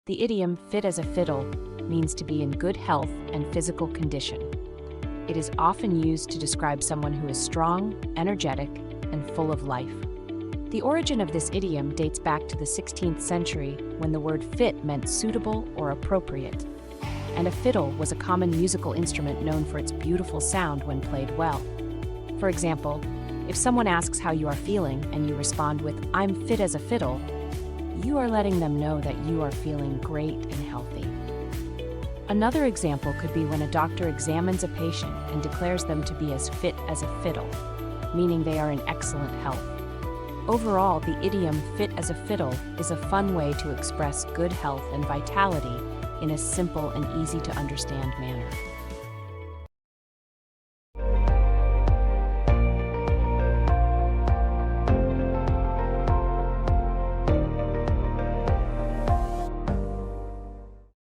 The idiom "fit as a fiddle" means to be in good health and physical condition. It is often used to describe someone who is strong, energetic, and full of life. The origin of this idiom dates back to the 16th century when the word fit meant suitable or appropriate, and a fiddle was a common musical instrument known for its beautiful sound when played well. For example, if someone asks how you are feeling and you respond with, "I'm fit as a fiddle," you are letting them know that you are feeling great and healthy. Another example could be when a doctor examines a patient and declares them to be as fit as a fiddle, meaning they are in excellent health. Overall, the idiom "fit as a fiddle" is a fun way to express good health and vitality in a simple and easy to understand manner.